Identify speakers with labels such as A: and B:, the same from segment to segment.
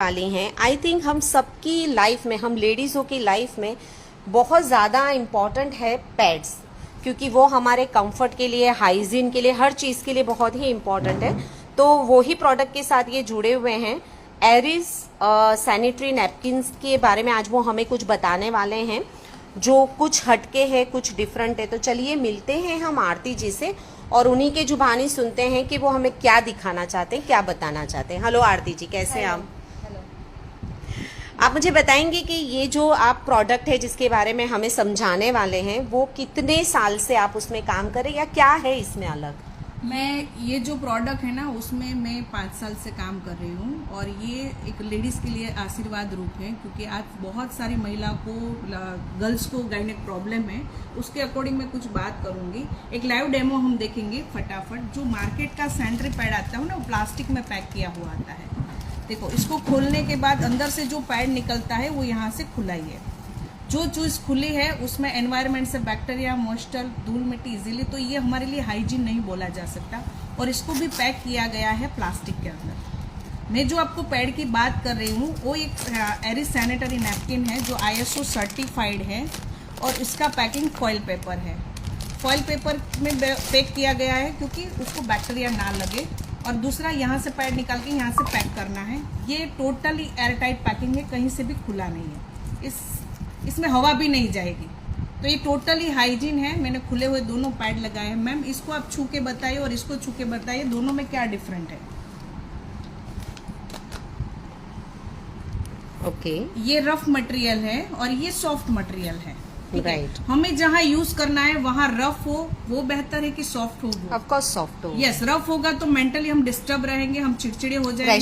A: वाली हैं। I think हम सबकी लाइफ में, हम लेडीज़ों की लाइफ में बहुत ज़्यादा इम्पॉर्टेंट है पैड्स, क्योंकि वो हमारे कंफर्ट के लिए, हाइजीन के लिए, हर चीज़ के लिए बहुत ही इम्पॉर्टेंट है। तो वो ही प्रोडक्ट के साथ ये जुड़े हुए हैं। एरिस सैनिटरी नैपकिन्स के बारे में आज वो हमें कुछ बताने वाले हैं जो कुछ हटके है, कुछ डिफरेंट है। तो चलिए मिलते हैं हम आरती जी से और उन्हीं के जुबानी सुनते हैं कि वो हमें क्या दिखाना चाहते हैं, क्या बताना चाहते हैं। हेलो आरती जी, कैसे हैं आप? आप मुझे बताएंगे कि ये जो आप प्रोडक्ट है जिसके बारे में हमें समझाने वाले हैं, वो कितने साल से आप उसमें काम कर रहे हैं या क्या है इसमें अलग?
B: मैं ये जो प्रोडक्ट है ना उसमें मैं 5 साल से काम कर रही हूँ और ये एक लेडीज़ के लिए आशीर्वाद रूप है, क्योंकि आज बहुत सारी महिला को, गर्ल्स को गायनेक प्रॉब्लम है। उसके अकॉर्डिंग मैं कुछ बात करूँगी। एक लाइव डेमो हम देखेंगे फटाफट। जो मार्केट का सैनिटरी पैड आता है ना, वो प्लास्टिक में पैक किया हुआ आता है। देखो, इसको खोलने के बाद अंदर से जो पैड निकलता है वो यहाँ से खुला ही है। जो चीज़ खुली है उसमें एनवायरनमेंट से बैक्टीरिया, मॉइस्चर, धूल मिट्टी इजीली, तो ये हमारे लिए हाइजीन नहीं बोला जा सकता। और इसको भी पैक किया गया है प्लास्टिक के अंदर। मैं जो आपको पैड की बात कर रही हूँ वो एक एरिस सैनिटरी नैपकिन है जो ISO सर्टिफाइड है और इसका पैकिंग फॉइल पेपर है। फॉइल पेपर में पैक किया गया है क्योंकि उसको बैक्टीरिया ना लगे। और दूसरा, यहाँ से पैड निकाल के यहाँ से पैक करना है। ये टोटली एयरटाइट पैकिंग है, कहीं से भी खुला नहीं है। इसमें हवा भी नहीं जाएगी। तो ये टोटली हाइजीन है। मैंने खुले हुए दोनों पैड लगाए हैं। मैम, इसको आप छू के बताइए और इसको छू के बताइए, दोनों में क्या डिफरेंट है?
A: ओके।
B: ये रफ मटेरियल है और ये सॉफ्ट मटेरियल है।
A: राइट।
B: हमें जहाँ यूज करना है वहाँ रफ हो वो बेहतर है कि सॉफ्ट हो?
A: ऑफ कोर्स सॉफ्ट हो।
B: यस, रफ होगा तो मेंटली हम डिस्टर्ब रहेंगे, हम चिड़चिड़े हो जाएंगे,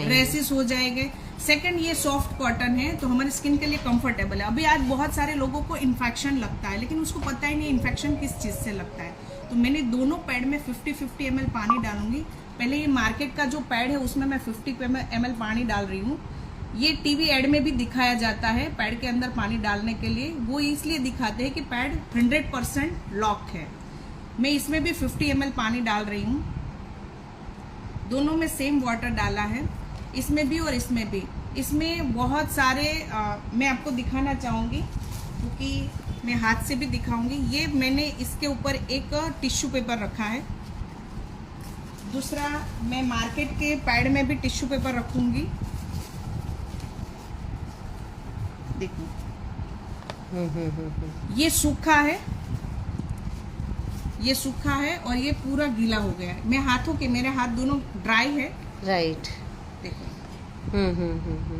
B: रैशेस हो जाएंगे। सेकंड, ये सॉफ्ट कॉटन है तो हमारी स्किन के लिए कंफर्टेबल है। अभी आज बहुत सारे लोगों को इन्फेक्शन लगता है, लेकिन उसको पता ही नहीं इन्फेक्शन किस चीज से लगता है। तो मैंने दोनों पैड में 50-50 ml पानी डालूंगी। पहले ये मार्केट का जो पैड है उसमें मैं 50 ml पानी डाल रही हूँ। ये टीवी एड में भी दिखाया जाता है पैड के अंदर पानी डालने के लिए। वो इसलिए दिखाते हैं कि पैड 100% लॉक है। मैं इसमें भी 50 ml पानी डाल रही हूँ। दोनों में सेम वाटर डाला है, इसमें भी और इसमें भी। इसमें बहुत सारे मैं आपको दिखाना चाहूँगी क्योंकि मैं हाथ से भी दिखाऊंगी। ये मैंने इसके ऊपर एक टिश्यू पेपर रखा है। दूसरा, मैं मार्केट के पैड में भी टिश्यू पेपर रखूंगी। देखो, ये सूखा है, ये सूखा है और ये पूरा गीला हो गया है। मैं हाथों के, मेरे हाथ दोनों ड्राई है।
A: राइट।
B: देखो,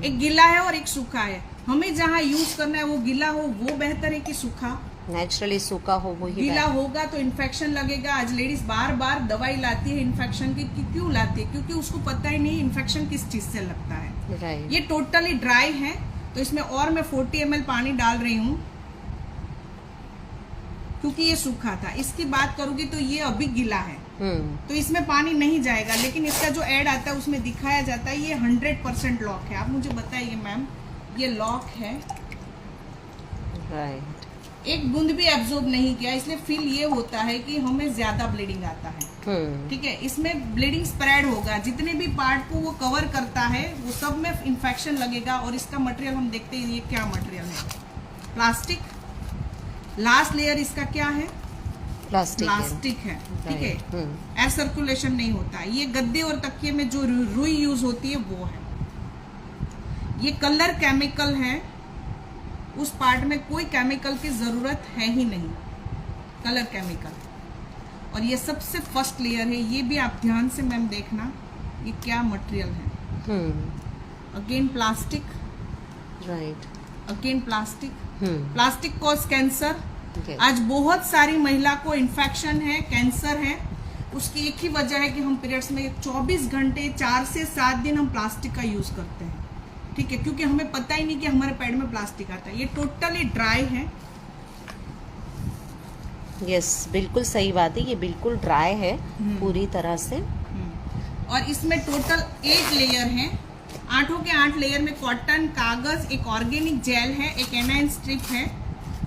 B: एक गीला है और एक सूखा है। हमें जहाँ यूज करना है वो गीला हो वो बेहतर है कि सूखा?
A: नेचुरली सूखा हो वो ही।
B: गीला होगा तो इन्फेक्शन लगेगा। आज लेडीज बार बार दवाई लाती है इन्फेक्शन की। क्यों लाती है? क्योंकि उसको पता ही नहीं इन्फेक्शन किस चीज से लगता है।
A: राइट।
B: ये टोटली ड्राई है तो इसमें और मैं 40 ml पानी डाल रही हूँ क्योंकि ये सूखा था। इसकी बात करूंगी तो ये अभी गीला है तो इसमें पानी नहीं जाएगा, लेकिन इसका जो ऐड आता है उसमें दिखाया जाता है ये 100% लॉक है। आप मुझे बताइए मैम, ये लॉक है।
A: राइट।
B: एक बूंद भी एब्जॉर्ब नहीं किया, इसलिए फील ये होता है कि हमें ज्यादा ब्लीडिंग आता है। ठीक है, इसमें ब्लीडिंग स्प्रेड होगा। जितने भी पार्ट को वो कवर करता है वो सब में इन्फेक्शन लगेगा। और इसका मटेरियल हम देखते हैं, ये क्या मटेरियल है? प्लास्टिक। लास्ट लेयर इसका क्या है? प्लास्टिक है। ठीक है, एयर सर्कुलेशन नहीं होता। ये गद्दे और तकिए में जो रुई यूज होती है वो है। ये कलर केमिकल है, उस पार्ट में कोई केमिकल की जरूरत है ही नहीं, कलर केमिकल। और ये सबसे फर्स्ट लेयर है, ये भी आप ध्यान से मैम देखना ये क्या मटेरियल है। Again plastic.
A: Right.
B: Again plastic. Plastic cause cancer. आज बहुत सारी महिला को इन्फेक्शन है, कैंसर है। उसकी एक ही वजह है कि हम पीरियड्स में 24 घंटे 4 से 7 दिन हम प्लास्टिक का यूज करते हैं। ठीक है, क्योंकि हमें पता ही नहीं कि हमारे पैड में प्लास्टिक आता है। ये टोटली ड्राई है।
A: यस, बिल्कुल सही बात है, ये बिल्कुल ड्राई है पूरी तरह से।
B: और इसमें टोटल 8 लेयर है। 8 के 8 लेयर में कॉटन, कागज, एक ऑर्गेनिक जेल है, एक एनाइन स्ट्रिप है।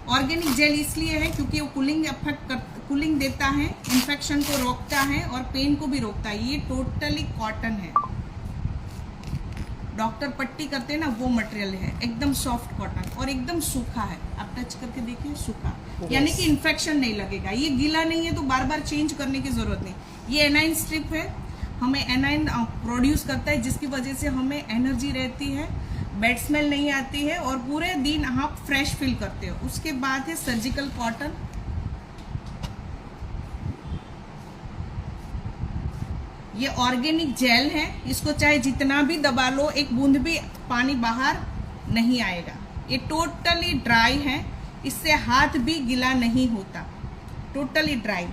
B: ऑर्गेनिक जेल इसलिए है क्योंकि वो कूलिंग देता है, इन्फेक्शन को रोकता है और पेन को भी रोकता है। ये टोटली कॉटन है। डॉक्टर पट्टी करते हैं ना, वो मटेरियल है, एकदम सॉफ्ट कॉटन और एकदम सूखा है। आप टच करके देखिए, सूखा, यानी कि इन्फेक्शन नहीं लगेगा। ये गीला नहीं है तो बार बार चेंज करने की जरूरत नहीं। ये एनाइन स्ट्रिप है, हमें एनाइन प्रोड्यूस करता है, जिसकी वजह से हमें एनर्जी रहती है, बेड स्मेल नहीं आती है और पूरे दिन आप फ्रेश फील करते हो। उसके बाद है सर्जिकल कॉटन। ये ऑर्गेनिक जेल है, इसको चाहे जितना भी दबा लो, एक बूंद भी पानी बाहर नहीं आएगा। ये टोटली ड्राई है, इससे हाथ भी गीला नहीं होता, टोटली ड्राई।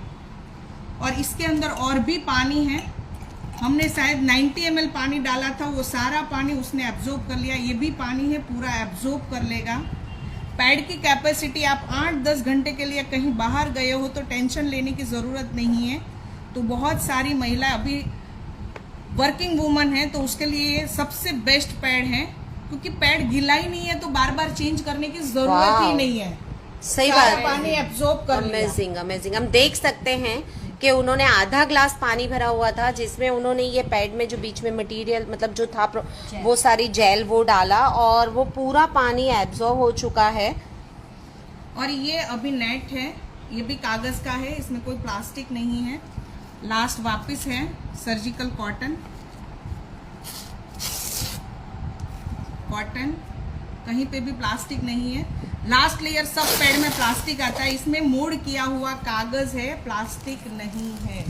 B: और इसके अंदर और भी पानी है, हमने शायद 90 ml पानी डाला था, वो सारा पानी उसने एब्जॉर्ब कर लिया। ये भी पानी है, पूरा एब्जॉर्ब कर लेगा। पैड की कैपेसिटी, आप 8-10 घंटे के लिए कहीं बाहर गए हो तो टेंशन लेने की ज़रूरत नहीं है। तो बहुत सारी महिला अभी वर्किंग वुमन है तो उसके लिए सबसे बेस्ट पैड है, क्योंकि पैड गीला ही नहीं है तो बार बार चेंज करने की जरूरत ही नहीं है।
A: सही बात,
B: पानी एब्जॉर्ब कर लिया।
A: Amazing amazing. हम देख सकते हैं कि उन्होंने आधा ग्लास पानी भरा हुआ था, जिसमें उन्होंने ये पैड में जो बीच में मटेरियल मतलब जो था वो सारी जेल वो डाला और वो पूरा पानी एब्जॉर्ब हो चुका है।
B: और ये अभी नेट है, ये भी कागज का है, इसमें कोई प्लास्टिक नहीं है। लास्ट वापस है सर्जिकल कॉटन, कॉटन कहीं पे भी प्लास्टिक नहीं है। लास्ट लेयर सब पैड में प्लास्टिक आता है, इसमें मोड़ किया हुआ कागज है, प्लास्टिक नहीं है।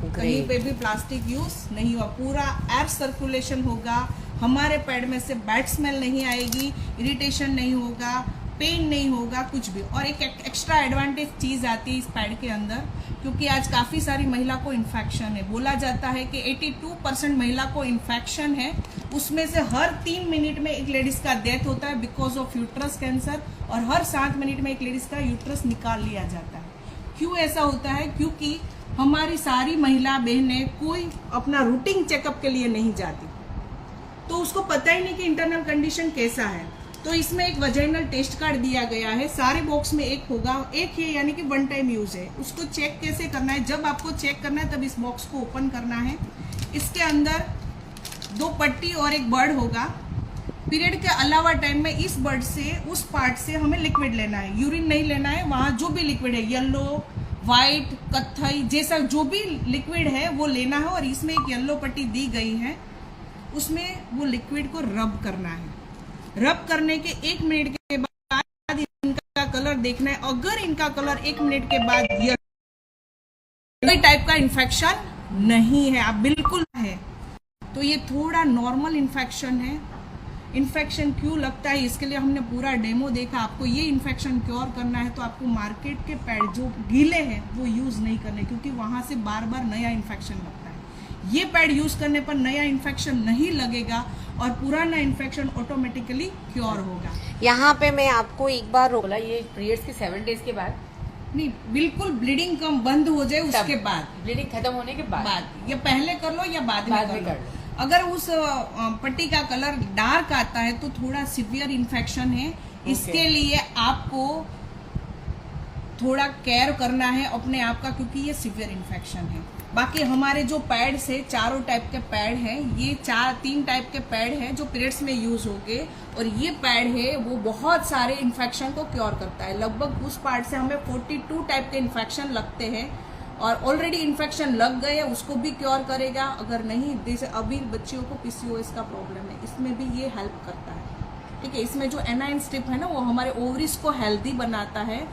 B: कहीं पे भी प्लास्टिक यूज नहीं हुआ, पूरा एयर सर्कुलेशन होगा। हमारे पैड में से बैड स्मेल नहीं आएगी, इरिटेशन नहीं होगा, पेन नहीं होगा, कुछ भी। और एक एक्स्ट्रा एडवांटेज चीज आती है इस पैड के अंदर, क्योंकि आज काफी सारी महिला को इन्फेक्शन है। बोला जाता है कि 82% महिला को इन्फेक्शन है, उसमें से हर 3 मिनट में एक लेडीज का डेथ होता है बिकॉज ऑफ यूट्रस कैंसर, और हर 7 मिनट में एक लेडीज का यूट्रस निकाल लिया जाता है। क्यों ऐसा होता है? क्योंकि हमारी सारी महिला बहनें कोई अपना रूटीन चेकअप के लिए नहीं जाती, तो उसको पता ही नहीं कि इंटरनल कंडीशन कैसा है। तो इसमें एक वजाइनल टेस्ट कार्ड दिया गया है, सारे बॉक्स में एक होगा, एक है यानी कि 1 टाइम यूज है। उसको चेक कैसे करना है? जब आपको चेक करना है तब इस बॉक्स को ओपन करना है। इसके अंदर 2 पट्टी और एक बर्ड होगा। पीरियड के अलावा टाइम में इस बर्ड से, उस पार्ट से हमें लिक्विड लेना है, यूरिन नहीं लेना है। वहां जो भी लिक्विड है, येलो, व्हाइट, कत्थई, जैसा जो भी लिक्विड है वो लेना है। और इसमें एक येलो पट्टी दी गई है, उसमें वो लिक्विड को रब करना है। रब करने के 1 मिनट के बाद इनका कलर देखना है। अगर इनका कलर 1 मिनट के बाद कोई टाइप का इन्फेक्शन नहीं है, आप बिल्कुल है, तो ये थोड़ा नॉर्मल इन्फेक्शन है। इन्फेक्शन क्यों लगता है, इसके लिए हमने पूरा डेमो देखा। आपको ये इन्फेक्शन क्योर करना है तो आपको मार्केट के पैड जो गीले हैं वो यूज नहीं करने, क्योंकि वहां से बार बार नया इन्फेक्शन लगता है। ये पैड यूज करने पर नया इन्फेक्शन नहीं लगेगा और पुराना इन्फेक्शन ऑटोमेटिकली क्योर होगा।
A: यहाँ पे मैं आपको एक बार
C: बोला, ये पीरियड्स के 7 डेज के बाद
B: नहीं, बिल्कुल ब्लीडिंग कम बंद हो जाए उसके बाद,
C: ब्लीडिंग खत्म होने के बाद,
B: या पहले कर लो या बाद में कर लो। अगर उस पट्टी का कलर डार्क आता है तो थोड़ा सिवियर इन्फेक्शन है। इसके लिए आपको थोड़ा केयर करना है अपने आप का, क्योंकि ये सिवियर इन्फेक्शन है। बाकी हमारे जो पैड्स है, चारों टाइप के पैड हैं, ये 3 टाइप के पैड हैं जो पीरियड्स में यूज होंगे। और ये पैड है वो बहुत सारे इन्फेक्शन को क्योर करता है। लगभग उस पार्ट से हमें 42 टाइप के इन्फेक्शन लगते हैं, और ऑलरेडी इन्फेक्शन लग गए उसको भी क्योर करेगा। अगर नहीं, जैसे अभी बच्चियों को PCOS का प्रॉब्लम है, इसमें भी ये हेल्प करता है। ठीक है, इसमें जो एनाइन स्ट्रिप है ना, वो हमारे ओवरीज को हेल्दी बनाता है,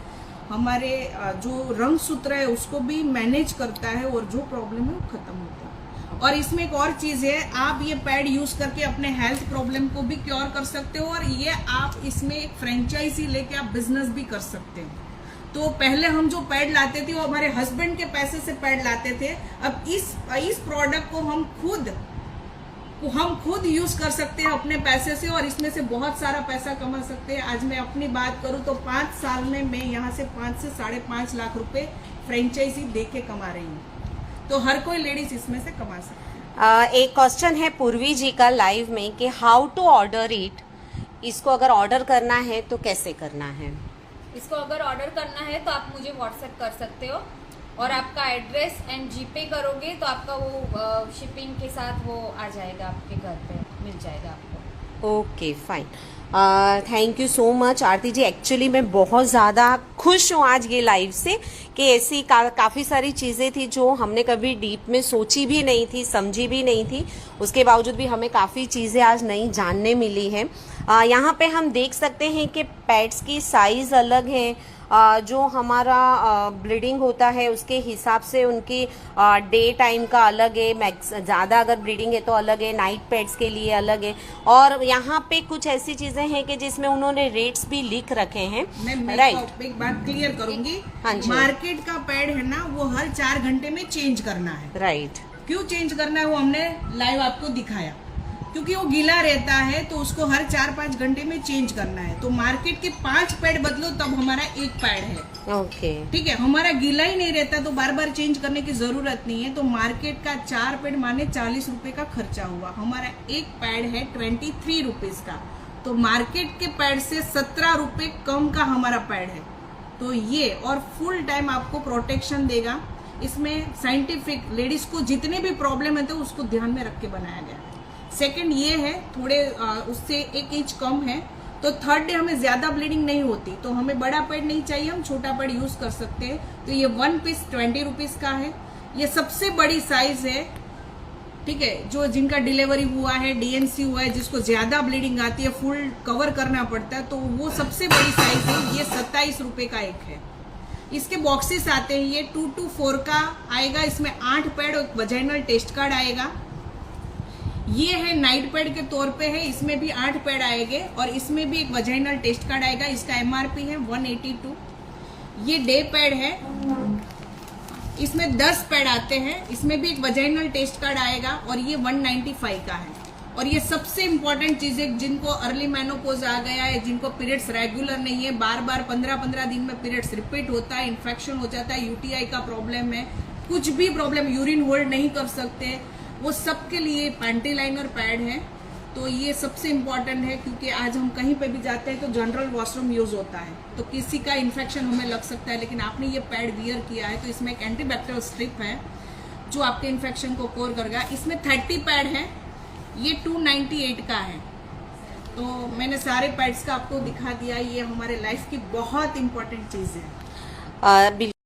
B: हमारे जो रंग सूत्र है उसको भी मैनेज करता है, और जो प्रॉब्लम है वो खत्म होता है। और इसमें एक और चीज है, आप ये पैड यूज करके अपने हेल्थ प्रॉब्लम को भी क्योर कर सकते हो, और ये आप इसमें एक फ्रेंचाइजी लेके आप बिजनेस भी कर सकते हो। तो पहले हम जो पैड लाते थे वो हमारे हस्बैंड के पैसे से पैड लाते थे। अब इस प्रोडक्ट को हम खुद यूज कर सकते हैं अपने पैसे से, और इसमें से बहुत सारा पैसा कमा सकते हैं। आज मैं अपनी बात करूं तो 5 साल में मैं यहाँ से 5 से 5.5 लाख रुपए फ्रेंचाइजी दे के कमा रही हूँ। तो हर कोई लेडीज इसमें से कमा सकती है।
A: एक क्वेश्चन है पूर्वी जी का लाइव में कि हाउ टू ऑर्डर इट, इसको अगर ऑर्डर करना है तो कैसे करना है?
D: इसको अगर ऑर्डर करना है तो आप मुझे व्हाट्सएप कर सकते हो, और आपका एड्रेस एंड जीपे करोगे तो आपका वो शिपिंग के साथ वो आ जाएगा, आपके घर पे मिल जाएगा आपको।
A: Okay fine, thank you so much Aarti ji. Actually मैं बहुत ज़्यादा खुश हूँ आज ये लाइव से कि ऐसी काफ़ी सारी चीज़ें थी जो हमने कभी डीप में सोची भी नहीं थी, समझी भी नहीं थी, उसके बावजूद भी हमें काफ़ी चीज़ें आज नई जानने मिली हैं। यहाँ पे हम देख सकते हैं कि पैड्स की साइज़ अलग है, जो हमारा ब्लीडिंग होता है उसके हिसाब से उनकी डे टाइम का अलग है, मैक्स ज़्यादा अगर ब्लीडिंग है तो अलग है, नाइट पैड्स के लिए अलग है। और यहाँ पे कुछ ऐसी चीज़ें हैं कि जिसमें उन्होंने रेट्स भी लिख रखे हैं।
B: मैं
A: राइट,
B: एक बात क्लियर करूंगी।
A: हाँ जी।
B: मार्केट का पैड है ना, वो हर 4 घंटे में चेंज करना है।
A: राइट,
B: क्यों चेंज करना है वो हमने लाइव आपको दिखाया, क्योंकि वो गीला रहता है तो उसको हर 4-5 घंटे में चेंज करना है। तो मार्केट के 5 पैड बदलो तब हमारा 1 पैड है।
A: ओके,
B: ठीक है, हमारा गीला ही नहीं रहता तो बार बार चेंज करने की जरूरत नहीं है। तो मार्केट का 4 पैड माने 40 रुपए का खर्चा हुआ, हमारा 1 पैड है 23 रुपीज का। तो मार्केट के पैड से 17 रुपए कम का हमारा पैड है। तो ये और फुल टाइम आपको प्रोटेक्शन देगा। इसमें साइंटिफिक लेडीज को जितने भी प्रॉब्लम है तो उसको ध्यान में रख के बनाया गया है। सेकंड ये है, थोड़े उससे 1 इंच कम है तो थर्ड डे हमें ज्यादा ब्लीडिंग नहीं होती, तो हमें बड़ा पैड नहीं चाहिए, हम छोटा पैड यूज कर सकते हैं। तो ये 1 पीस 20 रुपीज का है। ये सबसे बड़ी साइज है, ठीक है, जो जिनका डिलीवरी हुआ है, डीएनसी हुआ है, जिसको ज्यादा ब्लीडिंग आती है, फुल कवर करना पड़ता है, तो वो सबसे बड़ी साइज है। ये 27 रुपए का एक है। इसके बॉक्सेस आते हैं, ये 2 to 4 का आएगा। इसमें 8 पैड और वजाइनल टेस्ट कार्ड आएगा। ये है नाइट पैड के तौर पे है, इसमें भी 8 पैड आएंगे और इसमें भी एक वजाइनल टेस्ट कार्ड आएगा। इसका एमआरपी है 182। ये डे पैड है, इसमें 10 पैड आते हैं, इसमें भी एक वजाइनल टेस्ट कार्ड आएगा और ये 195 का है। और ये सबसे इंपॉर्टेंट चीज है, जिनको अर्ली मेनोपॉज आ गया है, जिनको पीरियड्स रेगुलर नहीं है, बार बार 15-15 दिन में पीरियड्स रिपीट होता है, इन्फेक्शन हो जाता है, यूटीआई का प्रॉब्लम है, कुछ भी प्रॉब्लम, यूरिन होल्ड नहीं कर सकते, वो सबके लिए पैंटी लाइनर पैड है। तो ये सबसे इम्पोर्टेंट है, क्योंकि आज हम कहीं पे भी जाते हैं तो जनरल वॉशरूम यूज होता है, तो किसी का इन्फेक्शन हमें लग सकता है, लेकिन आपने ये पैड वियर किया है तो इसमें एक एंटीबैक्टीरियल स्ट्रिप है जो आपके इन्फेक्शन को कोर करेगा। इसमें 30 पैड है, ये 298 का है। तो मैंने सारे पैड्स का आपको दिखा दिया। ये हमारे लाइफ की बहुत इंपॉर्टेंट चीज है।
A: बिल्कुल।